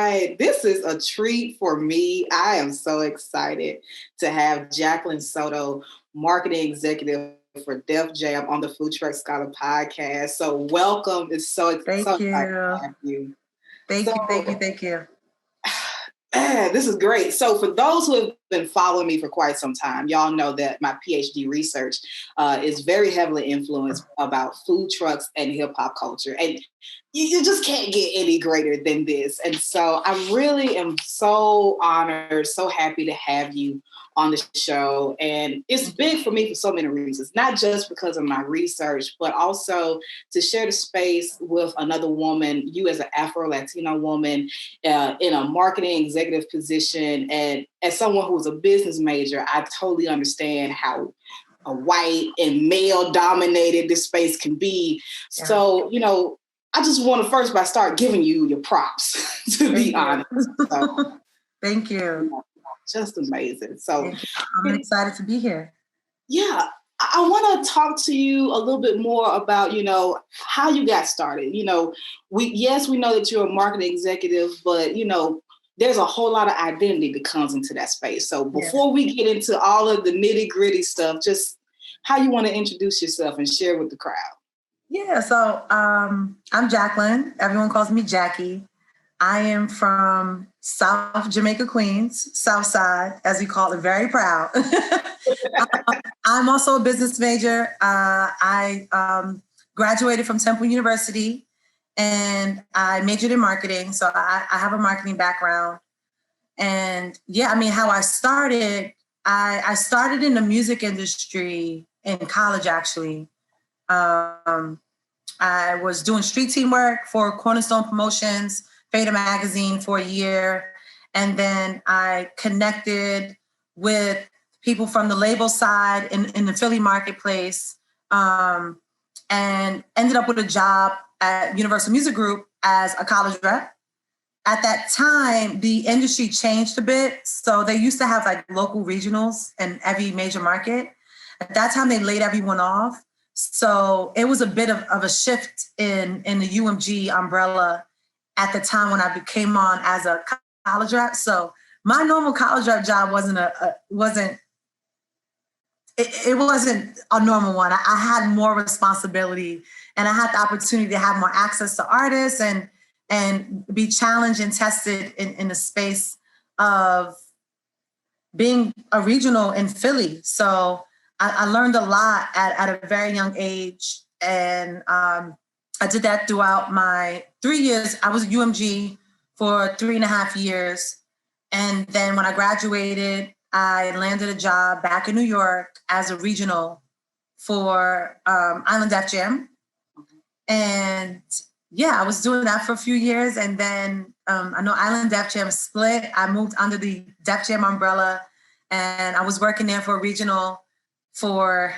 right. This is a treat for me. I am so excited to have Jacqueline Soto, marketing executive for Def Jam on the Food Truck Scholar podcast. So welcome. It's so exciting to have you. Thank you. This is great. So for those who have been following me for quite some time, y'all know that my PhD research is very heavily influenced about food trucks and hip hop culture. And you just can't get any greater than this. And so I really am so honored, so happy to have you on the show. And it's big for me for so many reasons, not just because of my research, but also to share the space with another woman, you as an Afro-Latino woman in a marketing executive position. And as someone who was a business major, I totally understand how a white and male dominated this space can be. Yeah. So, I just want to first start giving you your props, to be honest. So, Thank you. Just amazing. So I'm excited to be here. Yeah. I want to talk to you a little bit more about, how you got started. We know that you're a marketing executive, but, there's a whole lot of identity that comes into that space. So before we get into all of the nitty gritty stuff, just how you want to introduce yourself and share with the crowd. Yeah. So I'm Jacqueline. Everyone calls me Jackie. I am from South Jamaica, Queens, South Side, as we call it, very proud. I'm also a business major. I graduated from Temple University and I majored in marketing. So I have a marketing background. And how I started, I started in the music industry in college, actually. I was doing street team work for Cornerstone Promotions, Fader Magazine for a year. And then I connected with people from the label side in the Philly marketplace and ended up with a job at Universal Music Group as a college rep. At that time, the industry changed a bit. So they used to have like local regionals in every major market. At that time, they laid everyone off. So it was a bit of a shift in the UMG umbrella at the time when I came on as a college rep. So my normal college rep job wasn't a normal one. I had more responsibility and I had the opportunity to have more access to artists and be challenged and tested in the space of being a regional in Philly. So I learned a lot at a very young age. And I did that throughout my 3 years. I was at UMG for 3.5 years. And then when I graduated, I landed a job back in New York as a regional for Island Def Jam. And I was doing that for a few years. And then I know Island Def Jam split. I moved under the Def Jam umbrella and I was working there for a regional for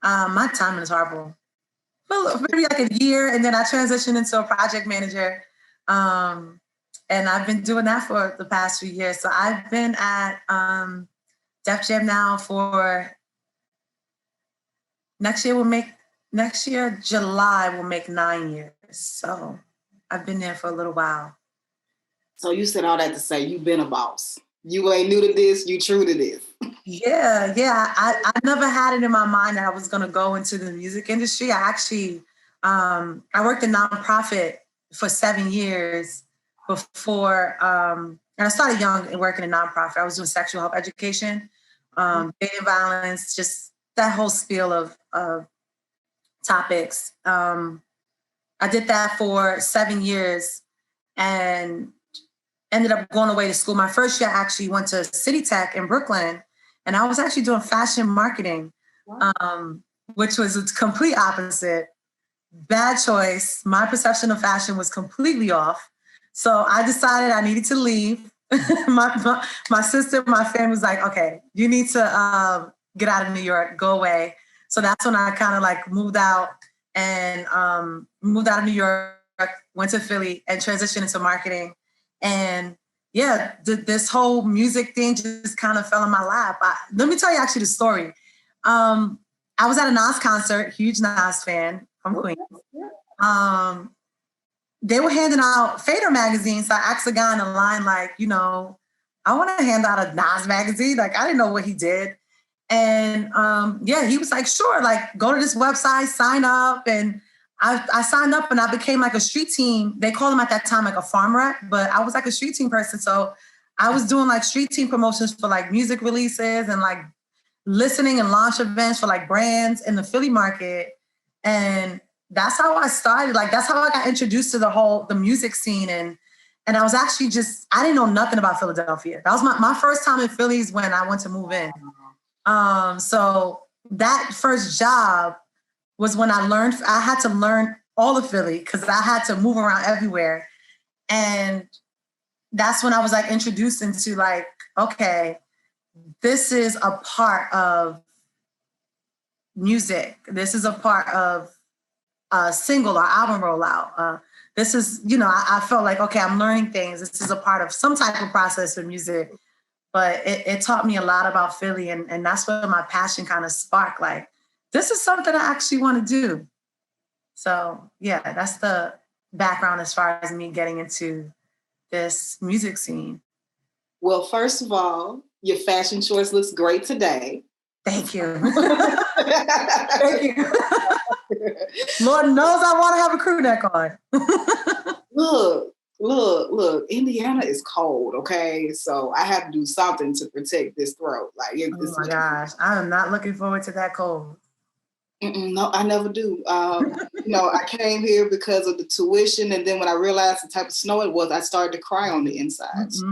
my timing is horrible. Well, maybe like a year, and then I transitioned into a project manager. And I've been doing that for the past few years. So I've been at Def Jam now for next year, July will make 9 years. So I've been there for a little while. So you said all that to say you've been a boss. You ain't new to this, you true to this. Yeah. I never had it in my mind that I was going to go into the music industry. I actually, I worked in nonprofit for 7 years before, and I started young and working in nonprofit. I was doing sexual health education, dating violence, just that whole spiel of topics. I did that for 7 years and ended up going away to school. My first year I actually went to City Tech in Brooklyn, and I was actually doing fashion marketing, which was a complete opposite. Bad choice. My perception of fashion was completely off. So I decided I needed to leave. my sister, my family was like, okay, you need to get out of New York, go away. So that's when I kind of like moved out of New York, went to Philly and transitioned into marketing. And this whole music thing just kind of fell in my lap. Let me tell you actually the story. I was at a Nas concert, huge Nas fan from Queens. they were handing out Fader magazines. So I asked the guy in the line, like, I want to hand out a Nas magazine. Like, I didn't know what he did. And yeah, he was like, sure, like, go to this website, sign up. And I signed up and I became like a street team. They called them at that time like a farm rep, but I was like a street team person. So I was doing like street team promotions for like music releases and like listening and launch events for like brands in the Philly market. And that's how I started. Like, that's how I got introduced to the music scene. And I was actually I didn't know nothing about Philadelphia. That was my first time in Philly is when I went to move in. So that first job was when I had to learn all of Philly because I had to move around everywhere. And that's when I was like introduced into like, okay, this is a part of music. This is a part of a single or album rollout. This is, I felt like, okay, I'm learning things. This is a part of some type of process of music. But it taught me a lot about Philly. And that's where my passion kind of sparked. Like, this is something I actually want to do. So yeah, that's the background as far as me getting into this music scene. Well, first of all, your fashion choice looks great today. Thank you. Thank you. Lord knows I want to have a crew neck on. Look, Indiana is cold, okay? So I have to do something to protect this throat. Like, oh my gosh, I am not looking forward to that cold. No, I never do. I came here because of the tuition, and then when I realized the type of snow it was, I started to cry on the inside. So,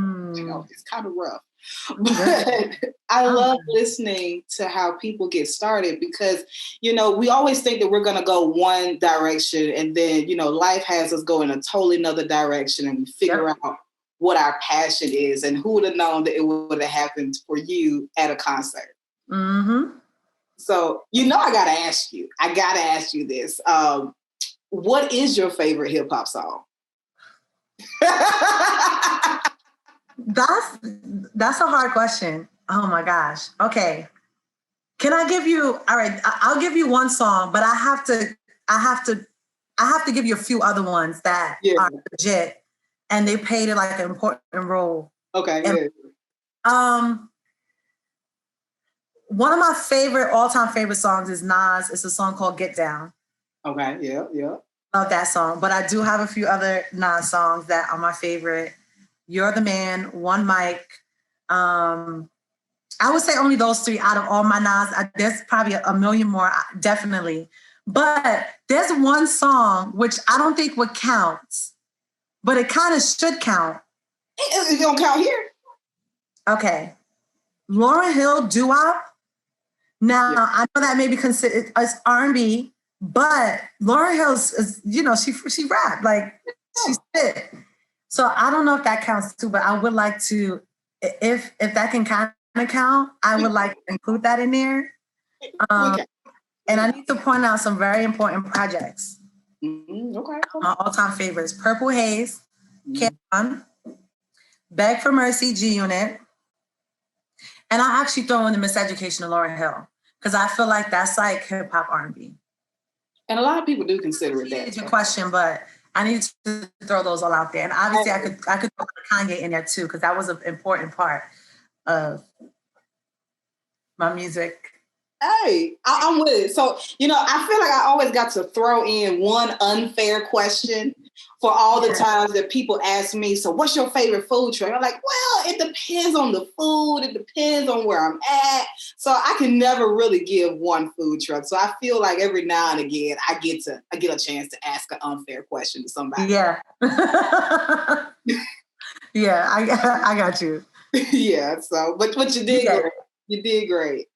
it's kind of rough. But I love listening to how people get started because, we always think that we're going to go one direction and then, life has us go in a totally another direction and we figure out what our passion is. And who would have known that it would have happened for you at a concert? Mm-hmm. So, I got to ask you this. What is your favorite hip hop song? That's a hard question. Oh my gosh. Okay. Can I give you, all right, I'll give you one song, but I have to give you a few other ones that are legit and they played it like an important role. Okay. And, one of my all-time favorite songs is Nas. It's a song called Get Down. Okay, yeah. Love that song. But I do have a few other Nas songs that are my favorite. You're the Man, One Mic. I would say only those three out of all my Nas. There's probably a million more, definitely. But there's one song which I don't think would count, but it kind of should count. It don't count here. Okay. Lauryn Hill, Doo-Wop. Now, I know that may be considered as R&B, but Lauryn Hill is, she rap, like she spit. So I don't know if that counts too, but I would like to, if that can kind of count, I would like to include that in there. And I need to point out some very important projects. Okay. My all-time favorites: Purple Haze, Cameron, Beg for Mercy, G Unit. And I actually throw in the Miseducation of Lauryn Hill because I feel like that's like hip hop R&B. And a lot of people do consider it that. It's your question, but I need to throw those all out there. And obviously, I could throw Kanye in there too because that was an important part of my music. Hey, I'm with it. So, I feel like I always got to throw in one unfair question for all the times that people ask me, so what's your favorite food truck? I'm like, well, it depends on the food. It depends on where I'm at. So I can never really give one food truck. So I feel like every now and again, I get a chance to ask an unfair question to somebody. Yeah. Yeah, I got you. Yeah. So, but you did great. You did great.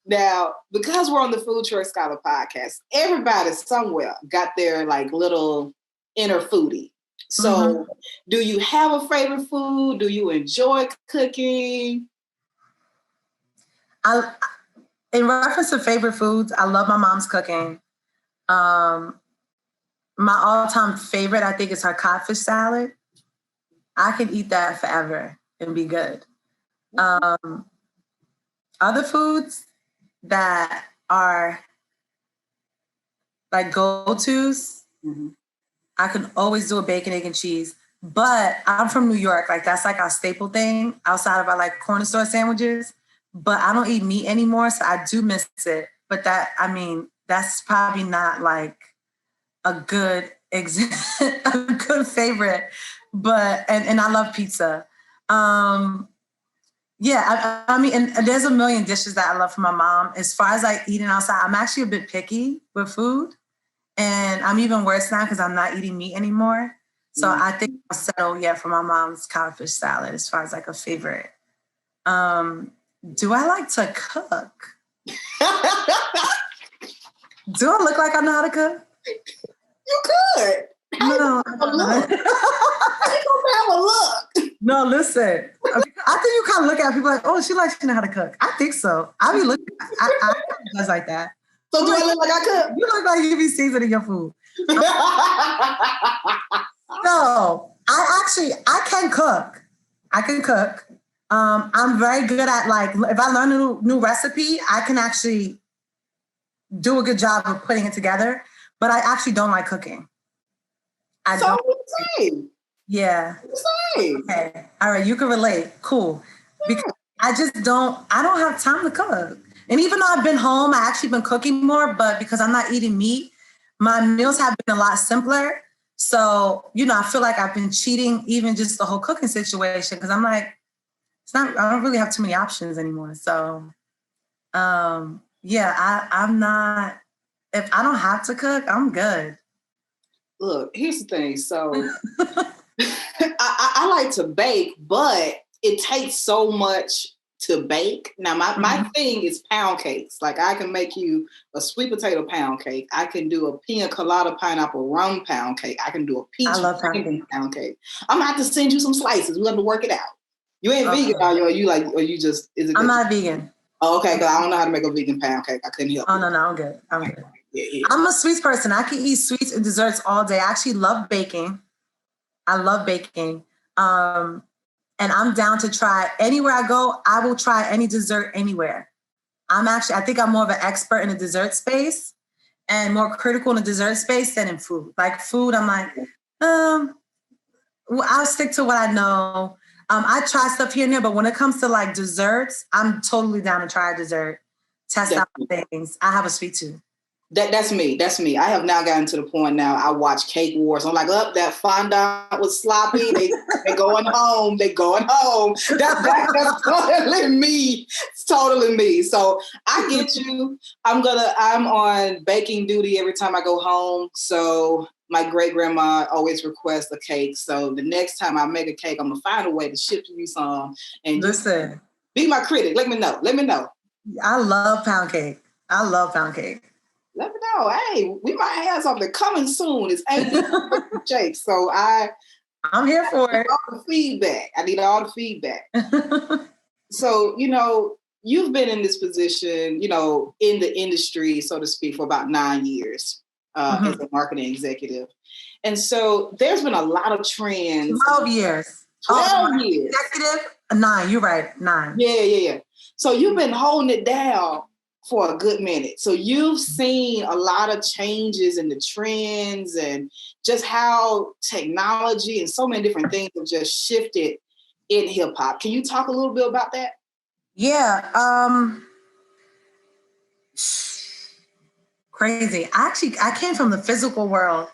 Now, because we're on the Food Truck Scholar podcast, everybody somewhere got their like little inner foodie. So do you have a favorite food? Do you enjoy cooking? In reference to favorite foods, I love my mom's cooking. My all-time favorite, I think, is her codfish salad. I could eat that forever and be good. Other foods that are like go-tos, I can always do a bacon, egg, and cheese. But I'm from New York. Like that's like our staple thing outside of our like corner store sandwiches. But I don't eat meat anymore, so I do miss it. But that's probably not like a good a good favorite. But and I love pizza. Yeah, I mean, and there's a million dishes that I love from my mom. As far as like eating outside, I'm actually a bit picky with food. And I'm even worse now because I'm not eating meat anymore. So I think I'll settle, for my mom's codfish salad as far as like a favorite. Do I like to cook? Do I look like I know how to cook? You could. No. Have a look. No, listen. I think you kind of look at people like, oh, she likes to know how to cook. I think so. I be looking. I does like that. So do I look like I cook? You look like you be seasoning your food. No, I can cook. I can cook. I'm very good at like, if I learn a new recipe, I can actually do a good job of putting it together. But I actually don't like cooking. Same. Yeah. Same. Okay. All right. You can relate. Cool. Because I don't have time to cook. And even though I've been home, I actually been cooking more, but because I'm not eating meat, my meals have been a lot simpler. So, I feel like I've been cheating even just the whole cooking situation because I'm like, I don't really have too many options anymore. So, I'm not, if I don't have to cook, I'm good. Look, here's the thing. So I like to bake, but it takes so much to bake. Now, my thing is pound cakes. Like I can make you a sweet potato pound cake. I can do a pina colada pineapple rum pound cake. I can do a peach pound cake. I'm gonna have to send you some slices. We have to work it out. You ain't vegan, are you? Or you like, or you just? Is it? I'm not vegan. Oh, okay, because I don't know how to make a vegan pound cake. I couldn't help. Oh no, I'm good. I'm good. Yeah. I'm a sweets person. I can eat sweets and desserts all day. I actually love baking. I love baking. And I'm down to try anywhere I go. I will try any dessert anywhere. I think I'm more of an expert in the dessert space and more critical in the dessert space than in food. Like food, I'm like, I'll stick to what I know. I try stuff here and there, but when it comes to like desserts, I'm totally down to try a dessert, test out things. I have a sweet tooth. That's me. That's me. I have now gotten to the point now I watch Cake Wars. I'm like, that fondant was sloppy. They going home. They going home. That's totally me. It's totally me. So I get you. I'm on baking duty every time I go home. So my great grandma always requests a cake. So the next time I make a cake, I'm gonna find a way to ship you some. And listen, be my critic. Let me know. I love pound cake. Let me know. Hey, we might have something coming soon. It's 8 Jake. So I'm here for it. I need all the feedback. So, you've been in this position, in the industry, so to speak, for about 9 years as a marketing executive. And so there's been a lot of trends. 12 years. 12 years. Executive? 9. You're right. 9. Yeah. So you've been holding it down for a good minute. So you've seen a lot of changes in the trends and just how technology and so many different things have just shifted in hip hop. Can you talk a little bit about that? Yeah. Crazy. I came from the physical world.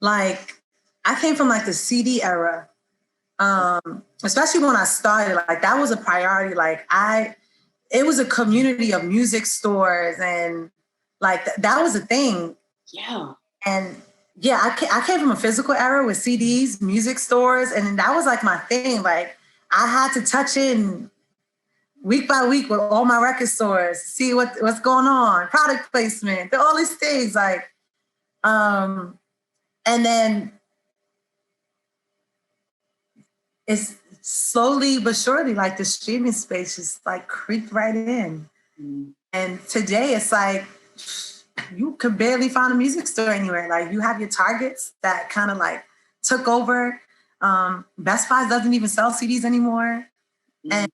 Like I came from like the CD era. Especially when I started, like that was a priority. Like it was a community of music stores and like that was a thing. Yeah. And yeah, I came from a physical era with CDs, music stores, and that was like my thing. Like I had to touch in week by week with all my record stores, see what's going on, product placement, all these things. Like, and then it's slowly but surely like the streaming space just like creeped right in. Mm-hmm. And today it's like you could barely find a music store anywhere. Like you have your Targets that kind of like took over. Best Buy doesn't even sell CDs anymore. Mm-hmm. And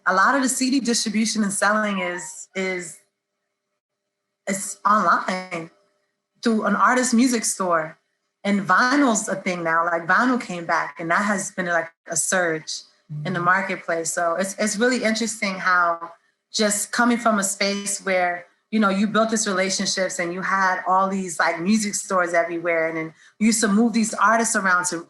a lot of the CD distribution and selling is online through an artist music store. And vinyl's a thing now. Like vinyl came back, and that has been like a surge in the marketplace. So it's really interesting how just coming from a space where, you know, you built these relationships and you had all these like music stores everywhere, and then you used to move these artists around to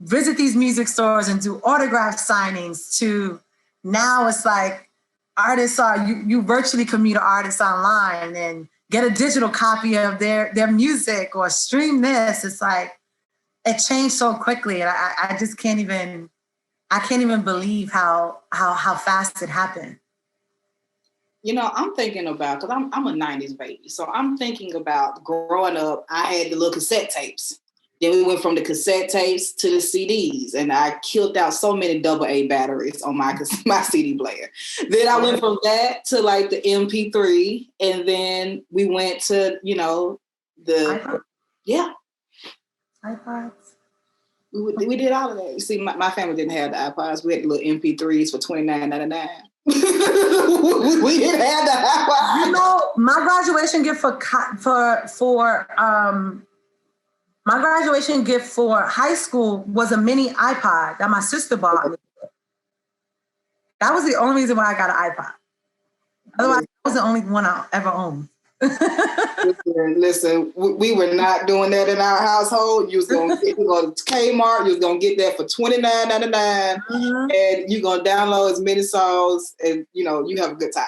visit these music stores and do autograph signings, to now it's like artists are, you virtually can meet an artist online and get a digital copy of their music or stream this. It's like, it changed so quickly. And I just can't even believe how fast it happened. You know, I'm thinking about, because I'm a 90s baby. So I'm thinking about growing up, I had the little cassette tapes. Then we went from the cassette tapes to the CDs, and I killed out so many AA batteries on my CD player. Then I went from that to like the MP3, and then we went to, you know, the iPod? Yeah, iPods. We did all of that. You see, my family didn't have the iPods. We had the little MP3s for $29.99. We didn't have the iPods. You know, my graduation gift my graduation gift for high school was a mini iPod that my sister bought me. That was the only reason why I got an iPod. Otherwise, that was the only one I ever owned. Listen, we were not doing that in our household. You was going to go to Kmart. You was going to get that for $29.99, and you're going to download as many songs, and you know, you have a good time.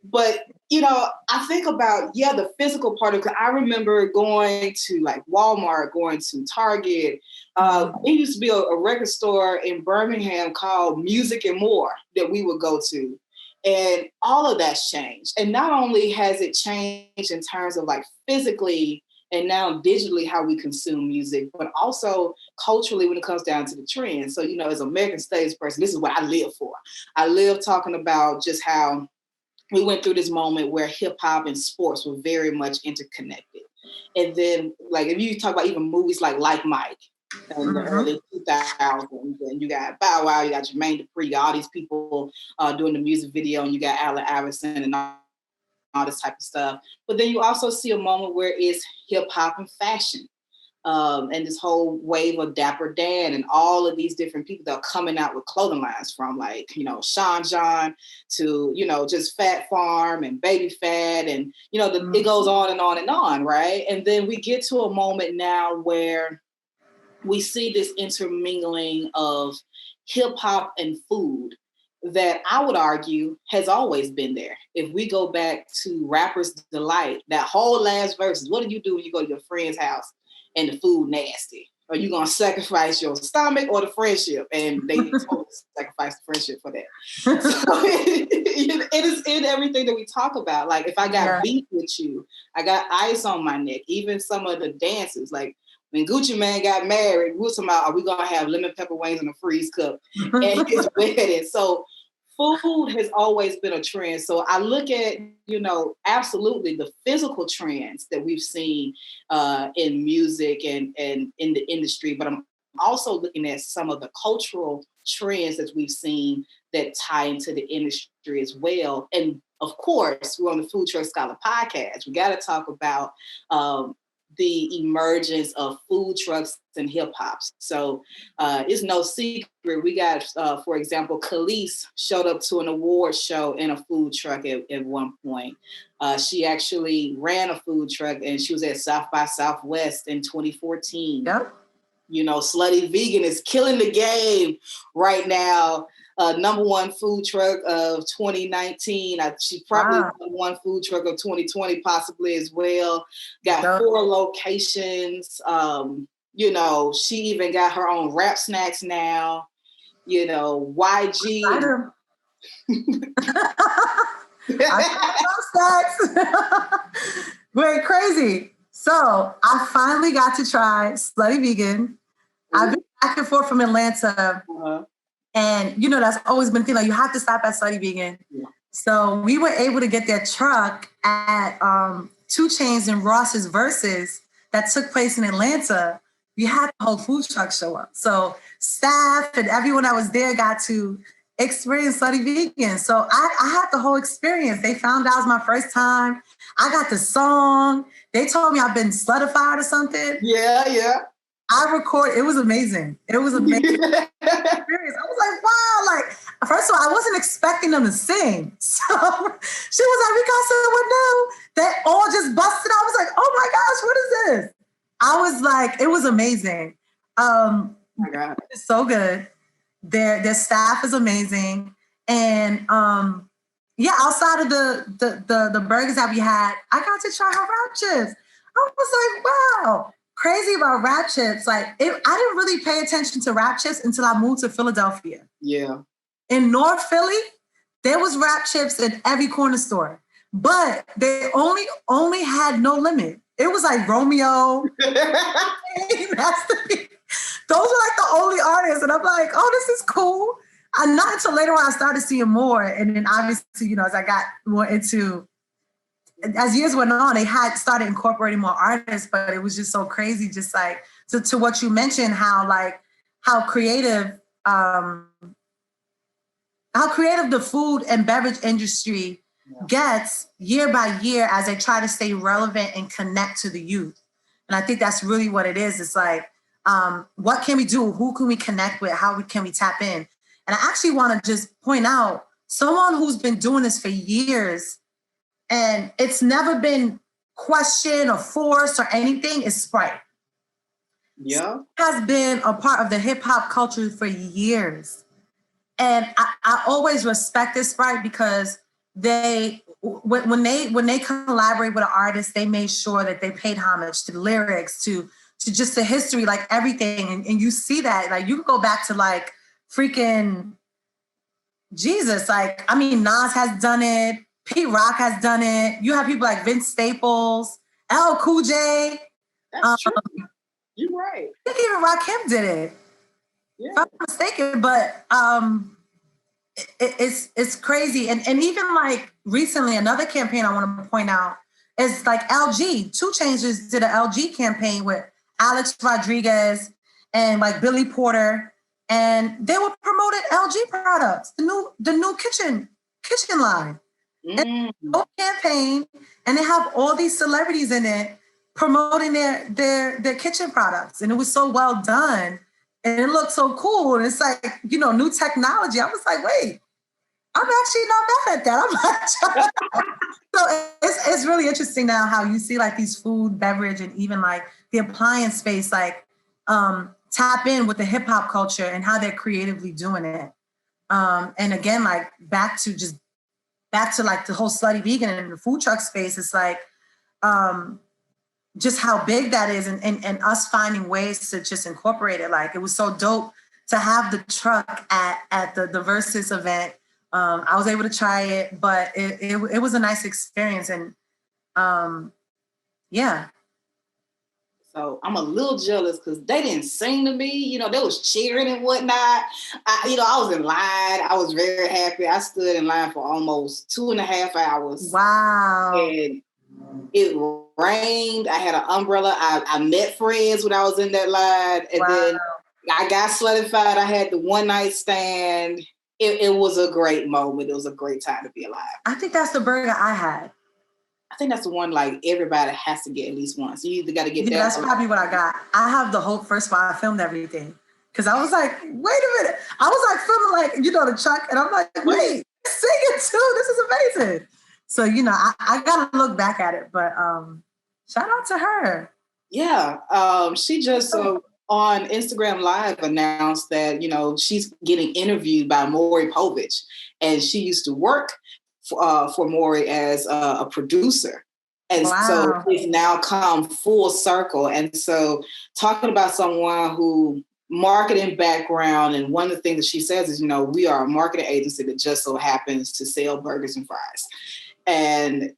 But you know, I think about the physical part of it. I remember going to like Walmart, going to Target. There used to be a record store in Birmingham called Music and More that we would go to. And all of that's changed. And not only has it changed in terms of like physically and now digitally how we consume music, but also culturally when it comes down to the trends. So, you know, as an American States person, this is what I live for. I live talking about just how we went through this moment where hip hop and sports were very much interconnected. And then like, if you talk about even movies like Mike, in the early 2000s, and you got Bow Wow, you got Jermaine Dupri, you got all these people doing the music video, and you got Allen Iverson and all this type of stuff. But then you also see a moment where it's hip hop and fashion, and this whole wave of Dapper Dan and all of these different people that are coming out with clothing lines, from like, you know, Sean John to, you know, just Fat Farm and Baby Fat, and, you know, it goes on and on and on, right? And then we get to a moment now where we see this intermingling of hip hop and food that I would argue has always been there. If we go back to Rapper's Delight, that whole last verse is, what do you do when you go to your friend's house and the food nasty? Are you going to sacrifice your stomach or the friendship? And they totally sacrifice the friendship for that. So it is in everything that we talk about. Like, if I got beef with you, I got ice on my neck. Even some of the dances, like when Gucci Mane got married, we were talking about, are we going to have lemon pepper wings in a freeze cup at his wedding? So food has always been a trend. So I look at, you know, absolutely the physical trends that we've seen in music and in the industry, but I'm also looking at some of the cultural trends that we've seen that tie into the industry as well. And of course, we're on the Food Truck Scholar podcast. We got to talk about the emergence of food trucks and hip hop. So it's no secret. We got, for example, Khalees showed up to an award show in a food truck at one point. She actually ran a food truck, and she was at South by Southwest in 2014. Yep. You know, Slutty Vegan is killing the game right now. Number one food truck of 2019. She probably number one food truck of 2020, possibly as well. Got 4 locations. You know, she even got her own rap snacks now. You know, YG. Went crazy. So I finally got to try Slutty Vegan. I've been back and forth from Atlanta. And, you know, that's always been a thing. Like, you have to stop at Slutty Vegan. Yeah. So we were able to get their truck at 2 Chainz and Ross's Versus that took place in Atlanta. We had the whole food truck show up. So staff and everyone that was there got to experience Slutty Vegan. So I had the whole experience. They found out it was my first time. I got the song. They told me I've been slutified or something. Yeah. I record. It was amazing. It was amazing. I was like, wow. Like, first of all, I wasn't expecting them to sing. So she was like, we got someone new. They all just busted. I was like, oh my gosh, what is this? I was like, it was amazing. Oh my God. It's so good. Their staff is amazing. And yeah, outside of the burgers that we had, I got to try her wrap chips. I was like, wow. Crazy about wrap chips. Like, I didn't really pay attention to wrap chips until I moved to Philadelphia. Yeah. In North Philly, there was wrap chips in every corner store, but they only had No Limit. It was like Romeo, Master P. Those were like the only artists, and I'm like, oh, this is cool. And not until later on I started seeing more, and then obviously, as I got more into. As years went on, they had started incorporating more artists, but it was just so crazy. Just like to what you mentioned, how creative the food and beverage industry gets year by year as they try to stay relevant and connect to the youth. And I think that's really what it is. It's like, what can we do? Who can we connect with? How can we tap in? And I actually want to just point out someone who's been doing this for years. And it's never been questioned or forced or anything, is Sprite. Yeah. Sprite has been a part of the hip hop culture for years. And I always respected Sprite because when they collaborate with an artist, they made sure that they paid homage to the lyrics, to just the history, like everything. And you see that, like, you can go back to like freaking Jesus. Like, I mean, Nas has done it. Pete Rock has done it. You have people like Vince Staples, LL Cool J. That's true. You're right. I think even Rakim did it. Yeah. If I'm not mistaken, but it's crazy. And even like recently, another campaign I want to point out is like LG. 2 Chainz did an LG campaign with Alex Rodriguez and like Billy Porter, and they were promoting LG products, the new kitchen line. And whole campaign, and they have all these celebrities in it promoting their kitchen products, and it was so well done, and it looked so cool. And it's like, new technology. I was like, wait, I'm actually not mad at that. I'm not. So it's really interesting now how you see like these food, beverage, and even like the appliance space like tap in with the hip hop culture and how they're creatively doing it. And again, like back to like the whole slutty vegan and the food truck space, it's like just how big that is, and us finding ways to just incorporate it. Like, it was so dope to have the truck at the Versus event. I was able to try it, but it was a nice experience. And yeah. So I'm a little jealous because they didn't sing to me. They was cheering and whatnot. I was in line. I was very happy. I stood in line for almost 2.5 hours. Wow. And it rained. I had an umbrella. I met friends when I was in that line. And then I got slutified. I had the one night stand. It was a great moment. It was a great time to be alive. I think that's the burger I had. I think that's the one like everybody has to get at least once. You either got to get that. That's probably what I got. I have the Hope first while I filmed everything. Because I was like, wait a minute. I was like filming like, the truck. And I'm like, wait, singing too. This is amazing. So, I got to look back at it. But shout out to her. Yeah. She just on Instagram Live announced that, she's getting interviewed by Maury Povich. And she used to work for Maury as a producer. And so it's now come full circle. And so talking about someone who marketing background, and one of the things that she says is, we are a marketing agency that just so happens to sell burgers and fries. And,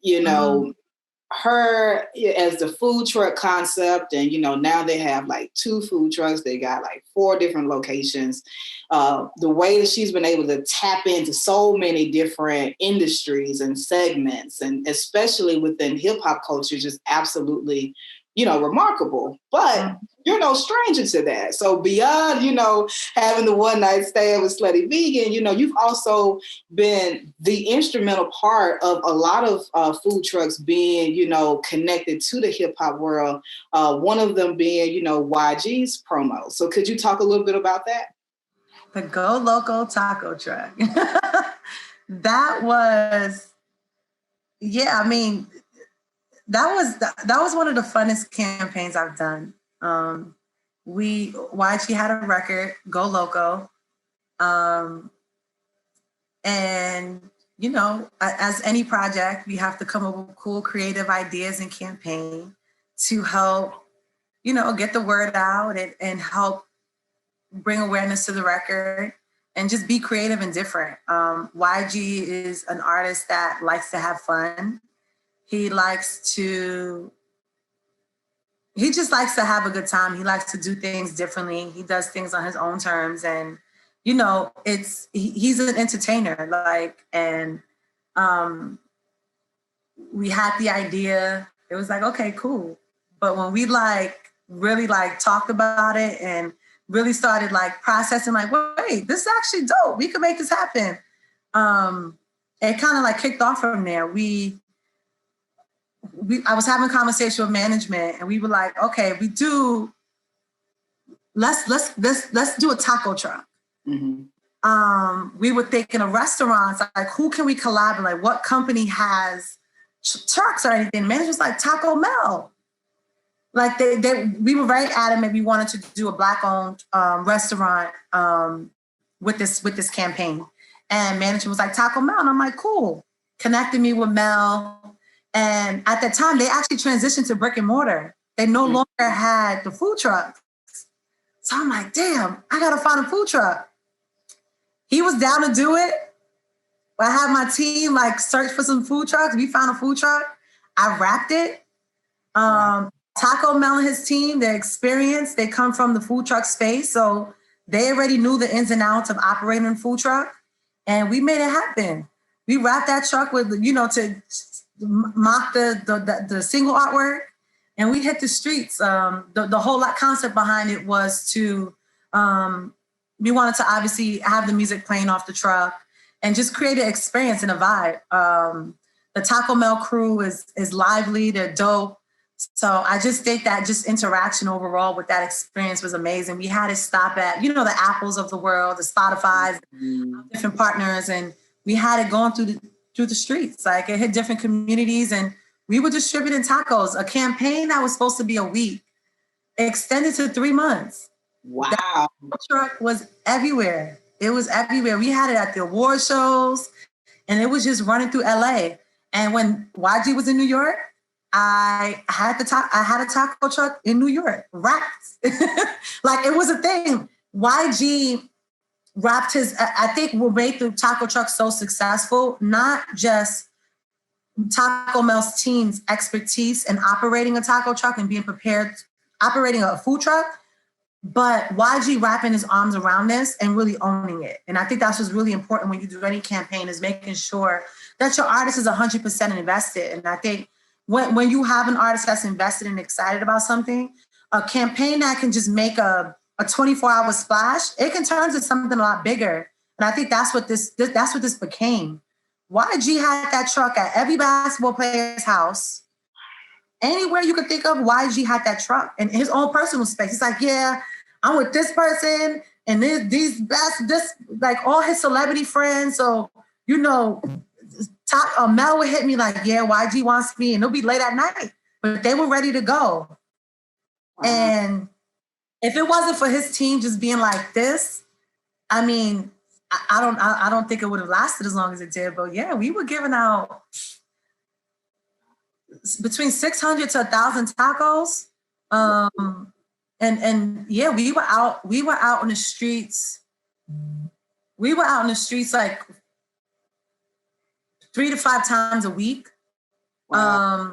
her as the food truck concept, and now they have like 2 food trucks. They got like 4 different locations. The way that she's been able to tap into so many different industries and segments, and especially within hip hop culture, just absolutely remarkable. But you're no stranger to that. So beyond, having the one night stand with Slutty Vegan, you've also been the instrumental part of a lot of food trucks being, connected to the hip hop world. One of them being, YG's promo. So could you talk a little bit about that? The Go Loco taco truck. That was, yeah, I mean, that was one of the funnest campaigns I've done. YG had a record, Go Loco. And, as any project, we have to come up with cool, creative ideas and campaign to help, get the word out and help bring awareness to the record and just be creative and different. YG is an artist that likes to have fun. He just likes to have a good time. He likes to do things differently. He does things on his own terms. And, he's an entertainer. We had the idea. It was like, okay, cool. But when we really talked about it and really started processing, wait, this is actually dope. We could make this happen. It kind of kicked off from there. I was having a conversation with management and we were like, okay, let's do a taco truck. Mm-hmm. We were thinking of restaurants, who can we collaborate? What company has trucks or anything? The manager was like, Taco Mel. We were very adamant. We wanted to do a Black-owned restaurant with this campaign. And manager was like, Taco Mel. And I'm like, cool. Connected me with Mel. And at that time, they actually transitioned to brick and mortar. They no longer had the food truck. So I'm like, damn, I got to find a food truck. He was down to do it. I had my team search for some food trucks. We found a food truck. I wrapped it. Taco Mel and his team, their experience, they come from the food truck space. So they already knew the ins and outs of operating a food truck. And we made it happen. We wrapped that truck with, to mock the single artwork. And we hit the streets. The whole concept behind it was to, we wanted to obviously have the music playing off the truck and just create an experience and a vibe. The Taco Mel crew is lively, they're dope. So I just think that just interaction overall with that experience was amazing. We had to stop at, the Apples of the world, the Spotify's, different partners, and we had it going through the streets. It hit different communities, and we were distributing tacos. A campaign that was supposed to be a week extended to 3 months. Wow. That truck was everywhere. It was everywhere. We had it at the award shows, and it was just running through LA. And when YG was in New York, I had a taco truck in New York, wrapped. It was a thing. YG wrapped I think what made the taco truck so successful, not just Taco Mel's team's expertise in operating a taco truck and being prepared, operating a food truck, but YG wrapping his arms around this and really owning it. And I think that's what's really important when you do any campaign, is making sure that your artist is 100% invested. And I think when you have an artist that's invested and excited about something, a campaign that can just make a 24-hour splash, it can turn into something a lot bigger. And I think that's what this became. YG had that truck at every basketball player's house. Anywhere you could think of, YG had that truck in his own personal space. He's like, yeah, I'm with this person and all his celebrity friends. So, Mel would hit me like, yeah, YG wants me, and it'll be late at night, but they were ready to go. Wow. And if it wasn't for his team just being like this, I mean, I don't think it would have lasted as long as it did. But yeah, we were giving out between 600 to 1,000 tacos. And yeah, we were out in the streets. We were out in the streets 3 to 5 times a week. Wow.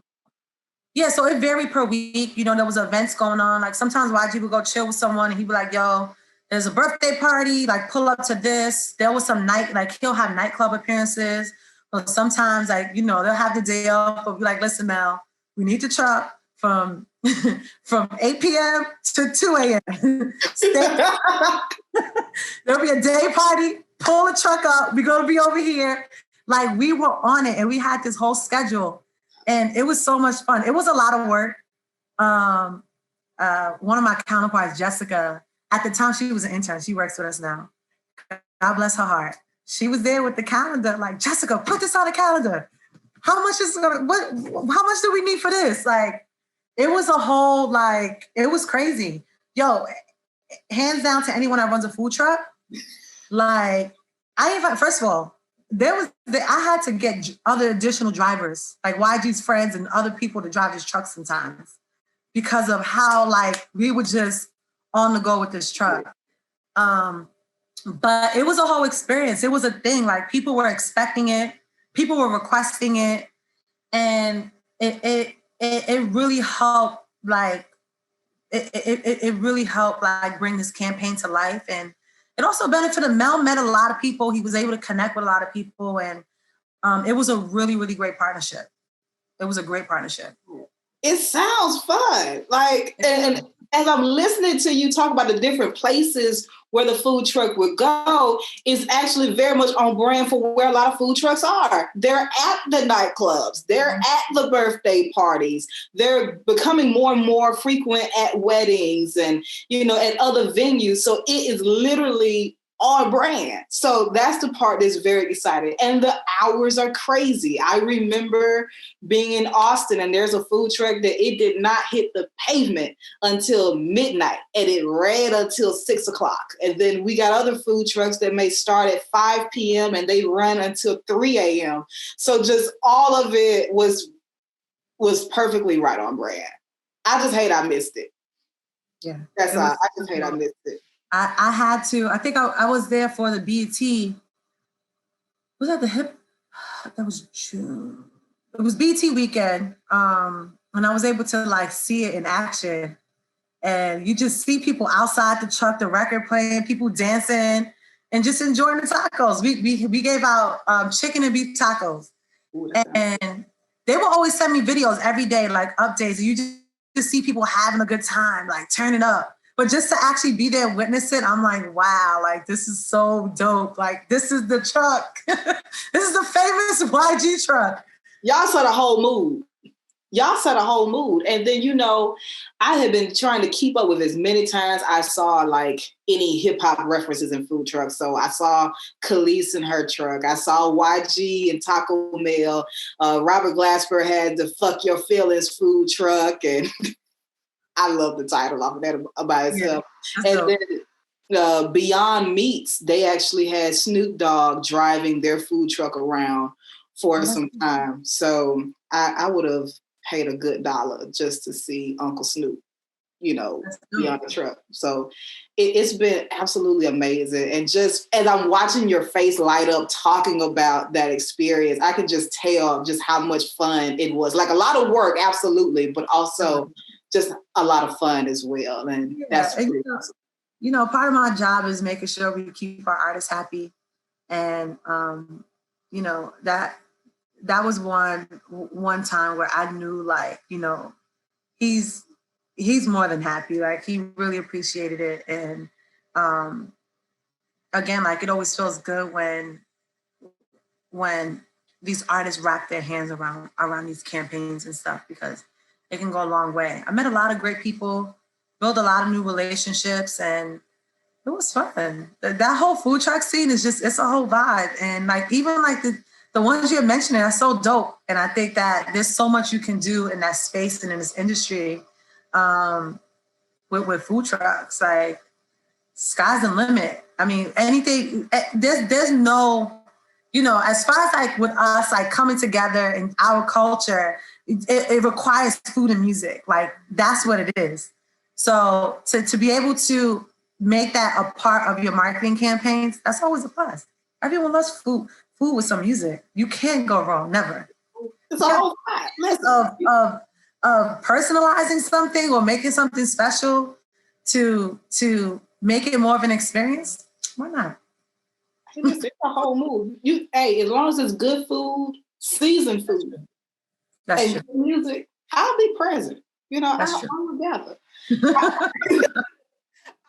Yeah, so it varied per week. There was events going on. Sometimes YG would go chill with someone and he'd be like, yo, there's a birthday party, pull up to this. There was some he'll have nightclub appearances. But sometimes they'll have the day off, but be like, listen, Mel, we need the truck from, from 8 p.m. to 2 a.m. There'll be a day party, pull the truck up, we're going to be over here. Like, we were on it, and we had this whole schedule, and it was so much fun. It was a lot of work. One of my counterparts, Jessica, at the time she was an intern. She works with us now. God bless her heart. She was there with the calendar, like, Jessica, put this on the calendar. How much do we need for this? Like, it was a whole, like, it was crazy. Yo, hands down to anyone that runs a food truck. Like, first of all, I had to get other additional drivers, like YG's friends and other people to drive his truck sometimes, because of how, like, we were just on the go with this truck. But it was a whole experience. It was a thing. Like, people were expecting it. People were requesting it. And it really helped, like, it really helped, like, bring this campaign to life. And it also benefited Mel, met a lot of people. He was able to connect with a lot of people. And it was a really, really great partnership. It was a great partnership. It sounds fun. Like, and as I'm listening to you talk about the different places where the food truck would go, is actually very much on brand for where a lot of food trucks are. They're at the nightclubs. They're at the birthday parties. They're becoming more and more frequent at weddings and, at other venues. So it is literally on brand. So that's the part that's very exciting. And the hours are crazy. I remember being in Austin, and there's a food truck that it did not hit the pavement until midnight, and it ran until 6 o'clock. And then we got other food trucks that may start at 5 p.m. and they run until 3 a.m. So just all of it was perfectly right on brand. I just hate I missed it. Yeah. That's all. I just hate I missed it. I had to, I think I was there for the BET. Was that the hip? That was June. It was BET weekend. And I was able to, like, see it in action. And you just see people outside the truck, the record playing, people dancing and just enjoying the tacos. We gave out chicken and beef tacos. Ooh, and they will always send me videos every day, like updates. And you just see people having a good time, like turning up. But just to actually be there and witness it, I'm like, wow, like, this is so dope. Like, this is the truck. This is the famous YG truck. Y'all set a whole mood. And then, I have been trying to keep up with as many times I saw, like, any hip hop references in food trucks. So I saw Khalees in her truck. I saw YG and Taco Mail. Robert Glasper had the Fuck Your Feelings food truck. And I love the title off of that by itself. Yeah, and then Beyond Meats, they actually had Snoop Dogg driving their food truck around for some time. So I would have paid a good $1 just to see Uncle Snoop, be on the truck. So it's been absolutely amazing. And just as I'm watching your face light up talking about that experience, I can just tell just how much fun it was. Like, a lot of work, absolutely, but also just a lot of fun as well. And that's pretty awesome. Part of my job is making sure we keep our artists happy. And, that was one time where I knew, like, he's more than happy. Like, he really appreciated it. And again, like, it always feels good when these artists wrap their hands around these campaigns and stuff, because it can go a long way. I met a lot of great people, built a lot of new relationships, and it was fun. That whole food truck scene is it's a whole vibe. And, like, even like the ones you're mentioning are so dope. And I think that there's so much you can do in that space and in this industry with food trucks. Like, sky's the limit. I mean, anything, there's no, as far as, like, with us, like, coming together in our culture, it requires food and music. Like, that's what it is. So to be able to make that a part of your marketing campaigns, that's always a plus. Everyone loves food with some music. You can't go wrong, never. It's a whole lot of personalizing something or making something special to make it more of an experience. Why not? It's a whole move. As long as it's good food, seasoned food, that's and true. good music, I'll be present. You know, That's true. I'm together.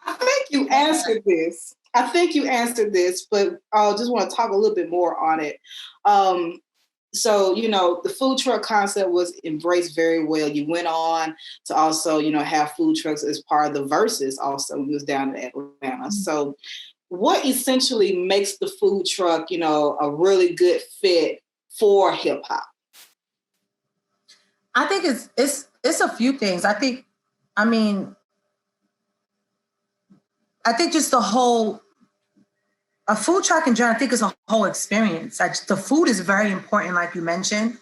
I think you answered this. But I just want to talk a little bit more on it. So, you know, the food truck concept was embraced very well. You went on to also, you know, have food trucks as part of the Versus also when you was down in Atlanta. So what essentially makes the food truck, you know, a really good fit for hip hop? I think it's a few things. I mean, I think just a food truck in general, I think is a whole experience. The food is very important, like you mentioned.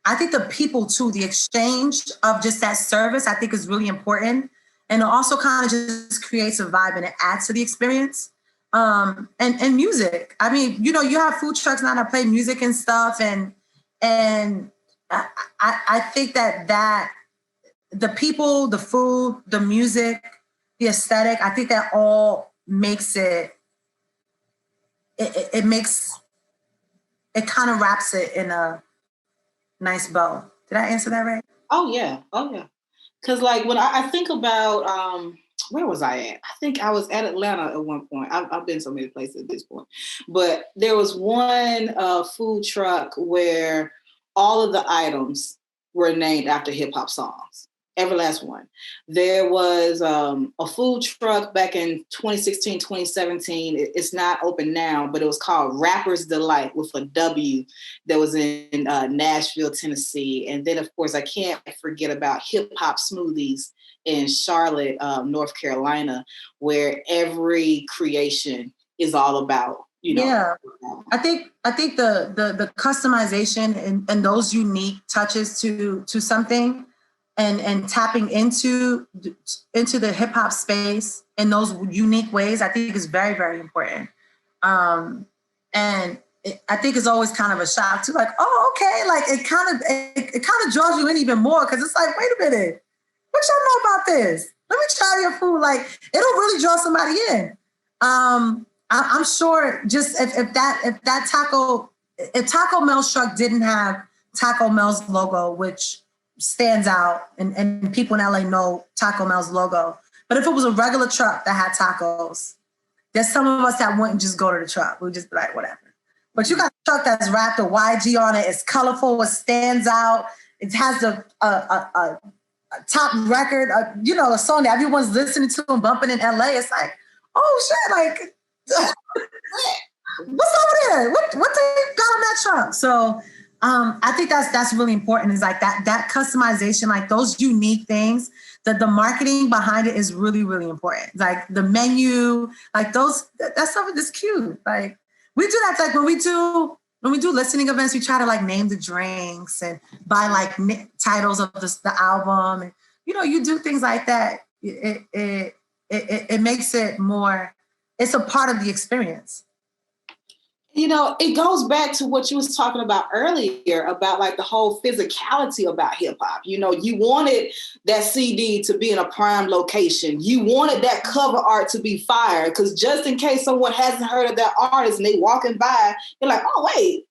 I think the people too, the exchange of just that service, I think is really important. And it also kind of just creates a vibe and it adds to the experience. And music. I mean, you know, you have food trucks now that play music and stuff. And I think that the people, the food, the music, the aesthetic, I think that all makes it makes it kind of wraps it in a nice bow. Did I answer that right? Oh yeah. Because like when I think about where was I at? I think I was at Atlanta at one point. I've been so many places at this point, but there was one food truck where all of the items were named after hip hop songs. Every last one. There was a food truck back in 2016, 2017. It's not open now, but it was called Rapper's Delight with a W that was in Nashville, Tennessee. And then, of course, I can't forget about Hip Hop Smoothies in Charlotte, North Carolina, where every creation is all about, you know. Yeah. I think the customization and those unique touches to something and tapping into the hip hop space in those unique ways, I think is very, very important. And I think it's always kind of a shock too, like, oh, okay, like it kind of draws you in even more because it's like, wait a minute, what y'all know about this? Let me try your food. Like it'll really draw somebody in. I'm sure just if Taco Mel's truck didn't have Taco Mel's logo, which stands out and people in LA know Taco Mel's logo. But if it was a regular truck that had tacos, there's some of us that wouldn't just go to the truck. We'd just be like, whatever. But you got a truck that's wrapped a YG on it. It's colorful. It stands out. It has a top record, you know, a song that everyone's listening to and bumping in LA. It's like, oh shit, like, what's over there? What they got on that truck? So I think that's really important. Is like that customization, like those unique things. That the marketing behind it is really, really important. Like the menu, like that stuff is cute. Like we do that. Like when we do listening events, we try to like name the drinks and buy like titles of the album, and you know, you do things like that. It makes it more. It's a part of the experience. You know, it goes back to what you was talking about earlier about like the whole physicality about hip hop. You know, you wanted that CD to be in a prime location. You wanted that cover art to be fire because just in case someone hasn't heard of that artist and they walking by, you're like, oh, wait,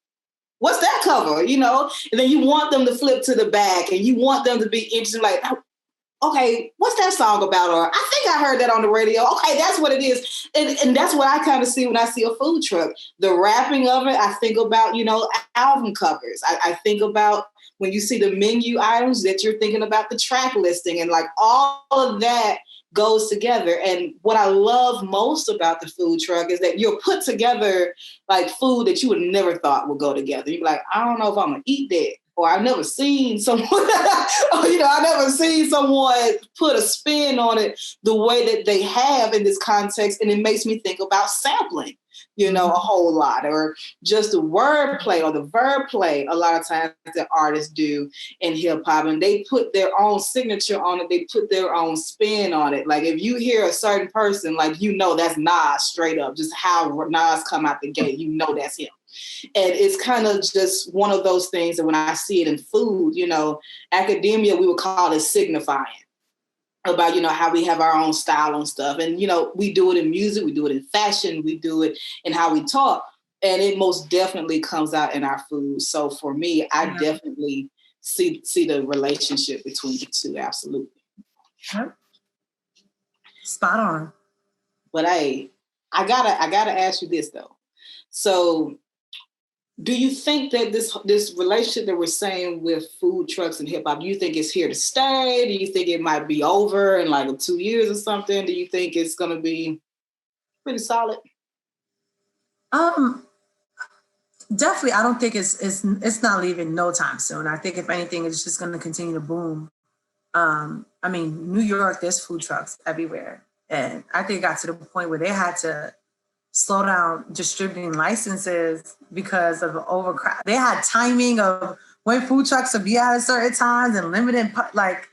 what's that cover? You know, and then you want them to flip to the back and you want them to be interested, like, okay, what's that song about? Or I think I heard that on the radio. Okay, that's what it is. And that's what I kind of see when I see a food truck. The wrapping of it, I think about, you know, album covers. I think about when you see the menu items that you're thinking about the track listing and like all of that goes together. And what I love most about the food truck is that you'll put together like food that you would never thought would go together. You'd be like, I don't know if I'm going to eat that. Or I've never seen someone, I've never seen someone put a spin on it the way that they have in this context. And it makes me think about sampling, you know, a whole lot, or just the wordplay or the verb play a lot of times that artists do in hip hop. And they put their own signature on it. They put their own spin on it. Like if you hear a certain person, like, you know, that's Nas straight up, just how Nas come out the gate, you know, that's him. And it's kind of just one of those things that when I see it in food, you know, academia, we would call it signifying about, you know, how we have our own style and stuff. And, you know, we do it in music, we do it in fashion, we do it in how we talk. And it most definitely comes out in our food. So for me, I definitely see the relationship between the two. Absolutely. Spot on. But I gotta ask you this though. So do you think that this relationship that we're saying with food trucks and hip hop, do you think it's here to stay? Do you think it might be over in like 2 years or something? Do you think it's gonna be pretty solid? Definitely, I don't think it's not leaving no time soon. I think if anything, it's just going to continue to boom. I mean, New York, there's food trucks everywhere, and I think it got to the point where they had to slow down distributing licenses because of the overcrowd. They had timing of when food trucks would be at certain times and limited, like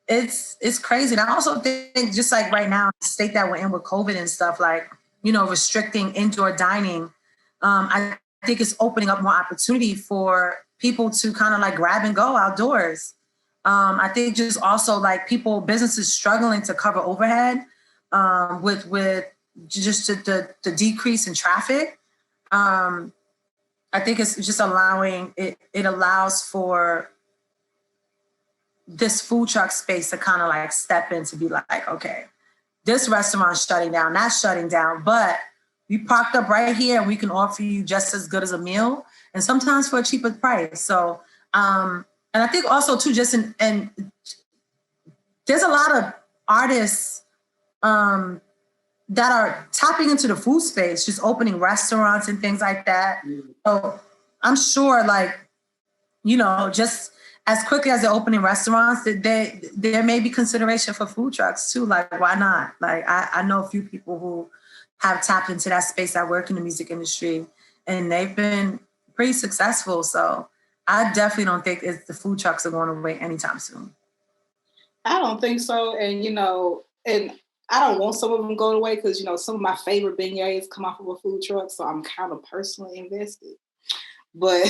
it's crazy. And I also think just like right now, the state that we're in with COVID and stuff, like, you know, restricting indoor dining, I think it's opening up more opportunity for people to kind of like grab and go outdoors. I think just also like businesses struggling to cover overhead with just the decrease in traffic. I think it's just allowing, it allows for this food truck space to kind of like step in to be like, okay, this restaurant's shutting down, that's shutting down, but we parked up right here and we can offer you just as good as a meal and sometimes for a cheaper price. So, and I think also too, and there's a lot of artists that are tapping into the food space, just opening restaurants and things like that. So I'm sure like, you know, just as quickly as they're opening restaurants, there may be consideration for food trucks too. Like, why not? Like, I know a few people who have tapped into that space that work in the music industry, and they've been pretty successful. So I definitely don't think the food trucks are going away anytime soon. I don't think so. And, you know, and I don't want some of them to go away because, you know, some of my favorite beignets come off of a food truck. So I'm kind of personally invested. But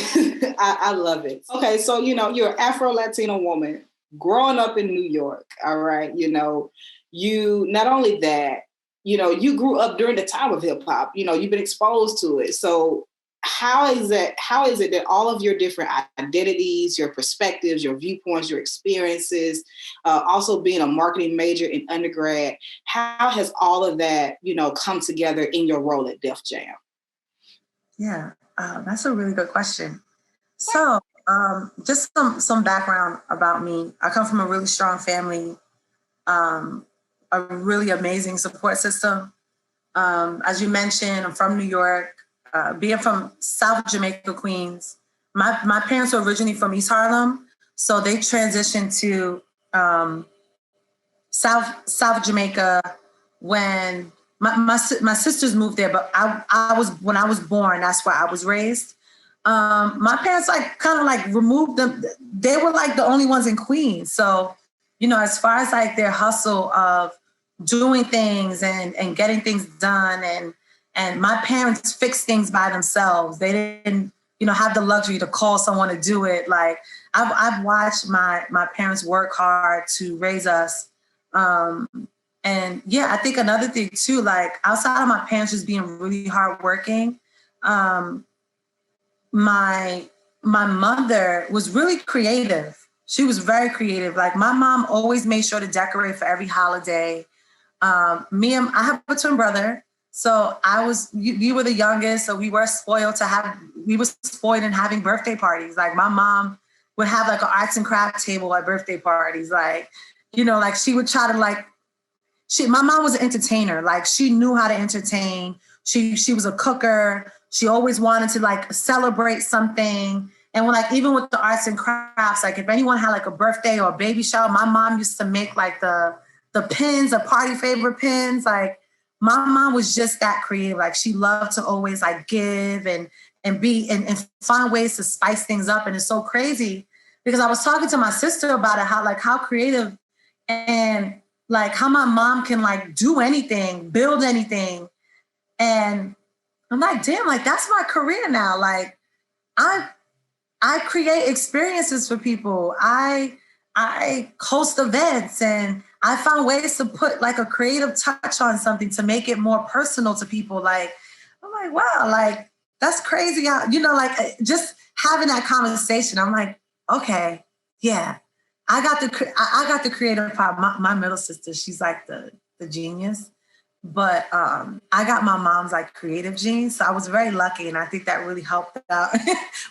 I love it. Okay, so, you know, you're an Afro-Latino woman growing up in New York, all right? You know, you, not only that, you know, you grew up during the time of hip hop, you know, you've been exposed to it. So how is it that all of your different identities, your perspectives, your viewpoints, your experiences, also being a marketing major in undergrad, how has all of that, you know, come together in your role at Def Jam? Yeah, that's a really good question. So just some background about me. I come from a really strong family, a really amazing support system. As you mentioned, I'm from New York. Being from South Jamaica, Queens, my parents were originally from East Harlem, so they transitioned to South Jamaica when my sisters moved there. But I was, when I was born, that's where I was raised. My parents like kind of like removed them. They were like the only ones in Queens, so you know, as far as like their hustle of doing things and getting things done, and my parents fixed things by themselves. They didn't, you know, have the luxury to call someone to do it. Like I've watched my parents work hard to raise us. And yeah, I think another thing too, like outside of my parents just being really hardworking, my mother was really creative. She was very creative. Like my mom always made sure to decorate for every holiday. I have a twin brother. So you were the youngest. So we were spoiled in having birthday parties. Like my mom would have like an arts and crafts table at birthday parties. Like, you know, like she would try to like, my mom was an entertainer. Like she knew how to entertain. She was a cooker. She always wanted to like celebrate something. And when like, even with the arts and crafts, like if anyone had like a birthday or a baby shower, my mom used to make like the pins, the party favor pins. Like my mom was just that creative. Like she loved to always like give and find ways to spice things up. And it's so crazy because I was talking to my sister about it, how creative and like how my mom can like do anything, build anything. And I'm like, damn, like that's my career now. Like I create experiences for people. I host events and I found ways to put like a creative touch on something to make it more personal to people. Like, I'm like, wow, like that's crazy. How, you know, like just having that conversation, I'm like, okay, Yeah, I got the creative part. My middle sister, she's like the genius, but I got my mom's like creative gene, so I was very lucky, and I think that really helped out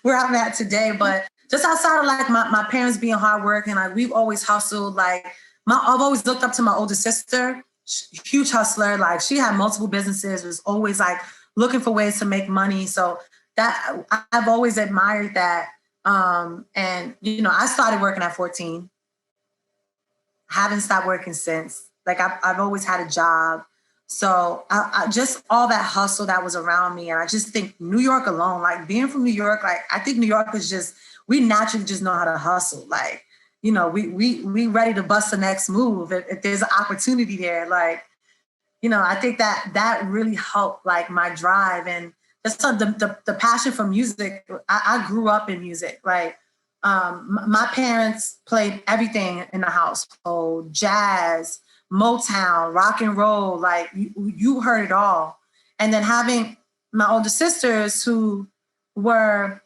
where I'm at today. But just outside of like my parents being hard working, like we've always hustled. Like I've always looked up to my older sister, huge hustler. Like she had multiple businesses, was always like looking for ways to make money. So that I've always admired that. And you know, I started working at 14, haven't stopped working since. Like I've always had a job. So I just all that hustle that was around me. And I just think New York alone, like being from New York, like I think New York is just, we naturally just know how to hustle. Like, you know, we ready to bust the next move if there's an opportunity there. Like, you know, I think that really helped like my drive and just the passion for music. I grew up in music. Like my parents played everything in the household, jazz, Motown, rock and roll, like you heard it all. And then having my older sisters who were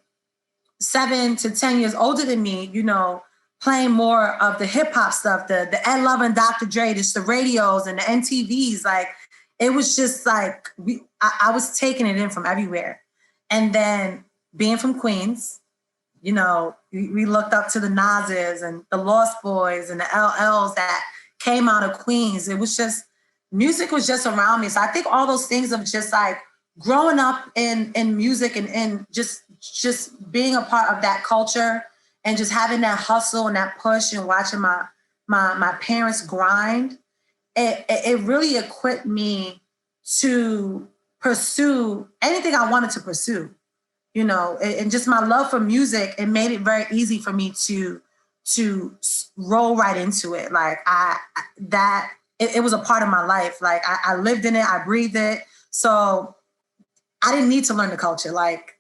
7 to 10 years older than me, you know, playing more of the hip hop stuff, the Ed Love and Dr. Dre, just the radios and the MTVs. Like it was just like I was taking it in from everywhere. And then being from Queens, you know, we looked up to the Nas's and the Lost Boys and the LLs that came out of Queens. It was just, music was just around me. So I think all those things of just like growing up in music and just being a part of that culture and just having that hustle and that push and watching my parents grind, it really equipped me to pursue anything I wanted to pursue. You know, and just my love for music, it made it very easy for me to roll right into it. Like it was a part of my life. Like I lived in it, I breathed it. So I didn't need to learn the culture. Like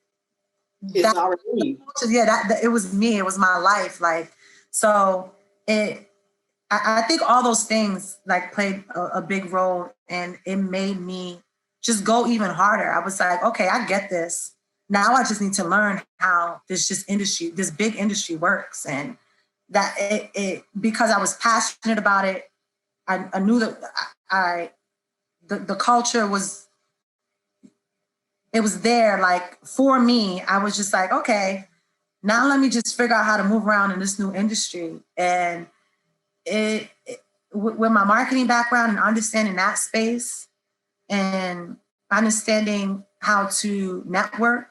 it's already, yeah, that it was me. It was my life. Like so, I think all those things like played a big role, and it made me just go even harder. I was like, okay, I get this. Now I just need to learn how this big industry works, and that it because I was passionate about it. I knew that the culture was, it was there. Like for me, I was just like, okay, now let me just figure out how to move around in this new industry. And with my marketing background and understanding that space and understanding how to network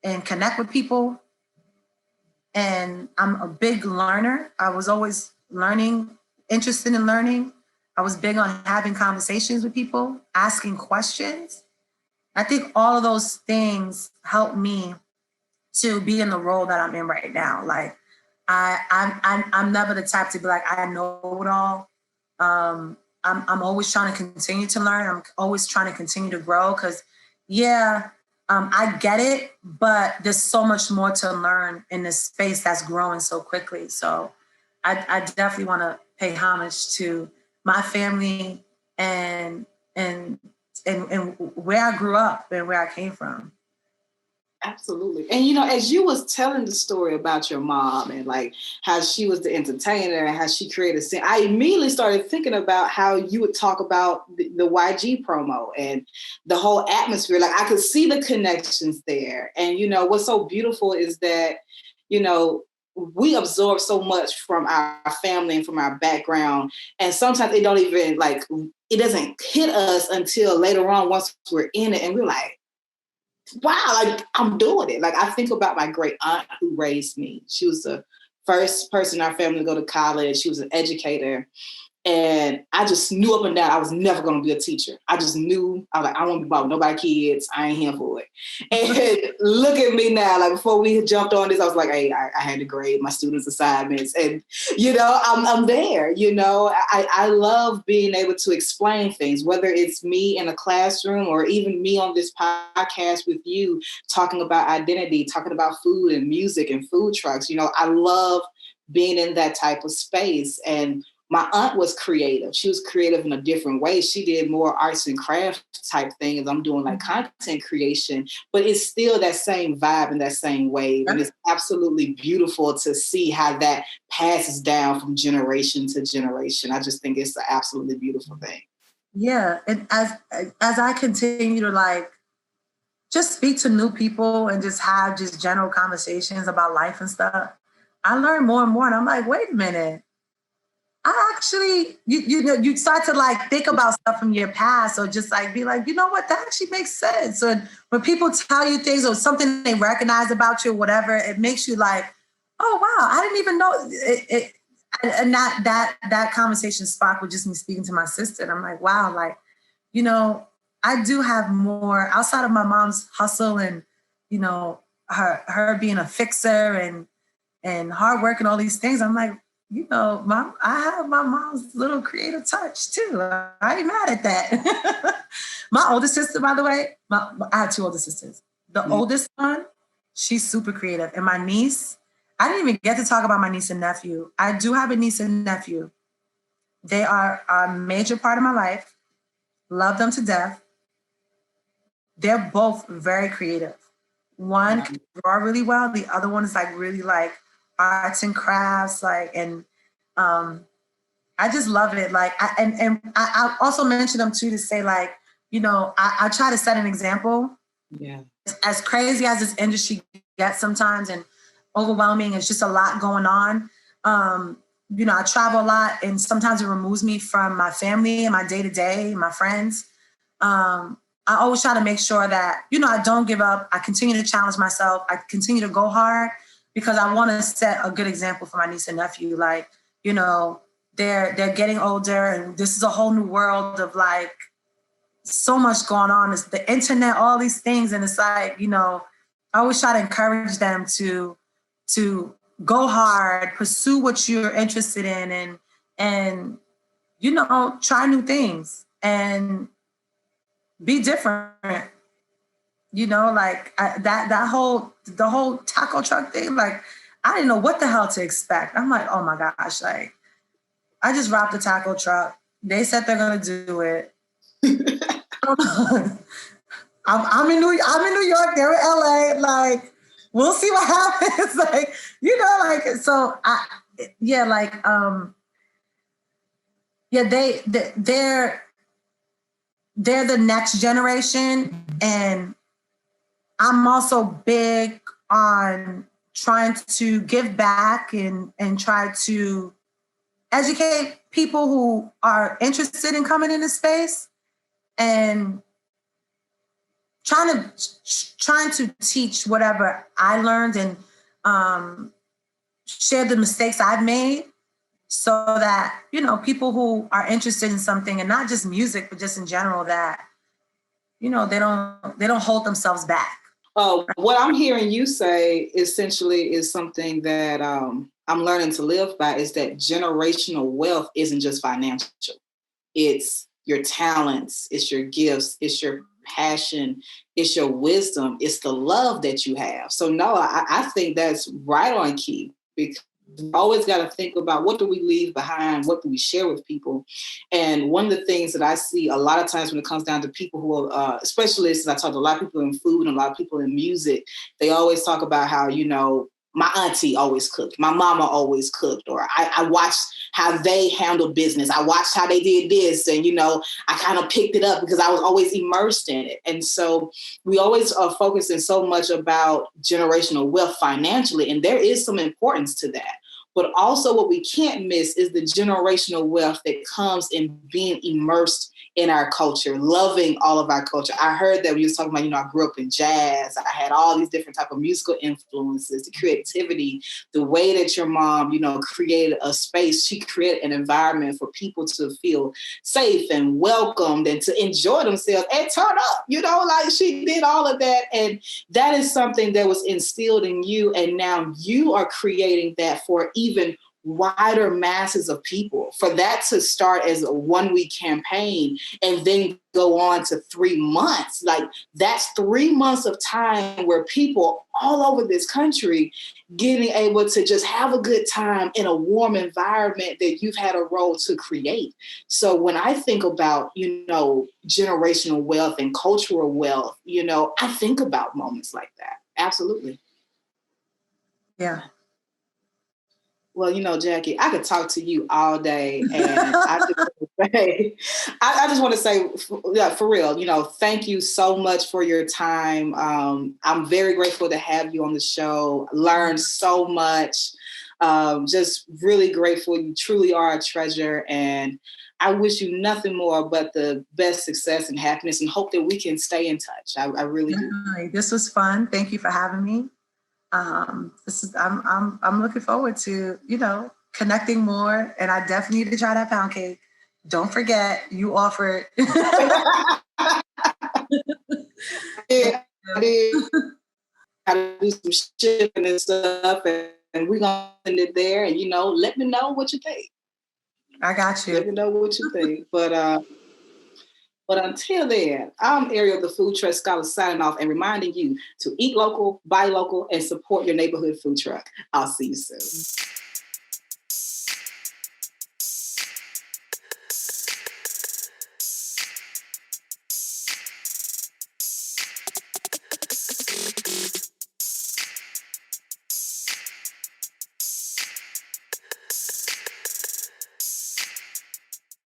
and connect with people. And I'm a big learner. I was always learning, interested in learning. I was big on having conversations with people, asking questions. I think all of those things helped me to be in the role that I'm in right now. Like I'm never the type to be like, I know it all. I'm always trying to continue to learn. I'm always trying to continue to grow because, yeah, I get it, but there's so much more to learn in this space that's growing so quickly. So I definitely want to pay homage to my family and where I grew up and where I came from. Absolutely. And you know, as you was telling the story about your mom and like how she was the entertainer and how she created scene, I immediately started thinking about how you would talk about the YG promo and the whole atmosphere. Like I could see the connections there. And you know, what's so beautiful is that, you know, we absorb so much from our family and from our background. And sometimes it don't even like, it doesn't hit us until later on once we're in it and we're like, wow, like I'm doing it. Like I think about my great aunt who raised me. She was the first person in our family to go to college. She was an educator. And I just knew up and down I was never going to be a teacher. I just knew, I was like, I don't want to be involved with nobody kids. I ain't here for it. And look at me now. Like before we jumped on this, I was like, hey, I had to grade my students' assignments. And, you know, I'm there. You know, I love being able to explain things, whether it's me in a classroom or even me on this podcast with you, talking about identity, talking about food and music and food trucks. You know, I love being in that type of space. And My aunt was creative. She was creative in a different way. She did more arts and crafts type things. I'm doing like content creation, but it's still that same vibe and that same wave. And it's absolutely beautiful to see how that passes down from generation to generation. I just think it's an absolutely beautiful thing. Yeah. And as I continue to like just speak to new people and just have just general conversations about life and stuff, I learn more and more. And I'm like, wait a minute. I actually, you start to like think about stuff from your past, or just like be like, you know what, that actually makes sense. Or when people tell you things or something they recognize about you or whatever, it makes you like, oh wow, I didn't even know it. And that conversation sparked with just me speaking to my sister. And I'm like, wow, like, you know, I do have more outside of my mom's hustle and, you know, her being a fixer and hard work and all these things. I'm like, you know, I have my mom's little creative touch too. I ain't mad at that. My older sister, by the way, I have two older sisters. The oldest one, she's super creative. And my niece, I didn't even get to talk about my niece and nephew. I do have a niece and nephew. They are a major part of my life. Love them to death. They're both very creative. One can draw really well. The other one is like really like arts and crafts, like, and I just love it. Like, I also mentioned them too to say like, you know, I try to set an example. Yeah. As crazy as this industry gets sometimes and overwhelming, it's just a lot going on. You know, I travel a lot and sometimes it removes me from my family and my day-to-day, my friends. I always try to make sure that, you know, I don't give up. I continue to challenge myself. I continue to go hard because I want to set a good example for my niece and nephew. Like, you know, they're getting older and this is a whole new world of like so much going on. It's the internet, all these things. And it's like, you know, I always try to encourage them to go hard, pursue what you're interested in and, you know, try new things and be different. You know, like the whole taco truck thing, like I didn't know what the hell to expect. I'm like, oh my gosh, like I just robbed the taco truck. They said they're gonna do it. I'm in New York, they're in LA, like we'll see what happens. Like, you know, like so they're the next generation. And I'm also big on trying to give back and try to educate people who are interested in coming into space and trying to teach whatever I learned and share the mistakes I've made so that, you know, people who are interested in something and not just music, but just in general, that, you know, they don't hold themselves back. What I'm hearing you say essentially is something that I'm learning to live by, is that generational wealth isn't just financial. It's your talents, it's your gifts, it's your passion, it's your wisdom, it's the love that you have. So no, I think that's right on key, because we always got to think about what do we leave behind, what do we share with people. And one of the things that I see a lot of times when it comes down to people who are, especially since I talk to a lot of people in food and a lot of people in music, they always talk about how, you know, my auntie always cooked, my mama always cooked, or I watched how they handled business. I watched how they did this. And, you know, I kind of picked it up because I was always immersed in it. And so we always are focusing so much about generational wealth financially. And there is some importance to that. But also what we can't miss is the generational wealth that comes in being immersed in our culture, loving all of our culture. I heard that when you was talking about, you know, I grew up in jazz. I had all these different type of musical influences, the creativity, the way that your mom, you know, created a space. She created an environment for people to feel safe and welcomed and to enjoy themselves and turn up, you know, like she did all of that. And that is something that was instilled in you. And now you are creating that for even wider masses of people. For that to start as a 1-week campaign and then go on to 3 months, like that's 3 months of time where people all over this country getting able to just have a good time in a warm environment that you've had a role to create. So when I think about, generational wealth and cultural wealth, I think about moments like that. Absolutely. Yeah. Well, Jackie, I could talk to you all day, and I just want to say, yeah, for real, thank you so much for your time. I'm very grateful to have you on the show. Learned so much. Just really grateful. You truly are a treasure, and I wish you nothing more but the best success and happiness, and hope that we can stay in touch. I really do. This was fun. Thank you for having me. I'm looking forward to, connecting more, and I definitely need to try that pound cake. Don't forget, you offered. Yeah, I did. Got to do some shipping and stuff, and we're gonna send it there, and let me know what you think. I got you. Let me know what you think. But until then, I'm Ariel, the Food Truck Scholar, signing off and reminding you to eat local, buy local, and support your neighborhood food truck. I'll see you soon.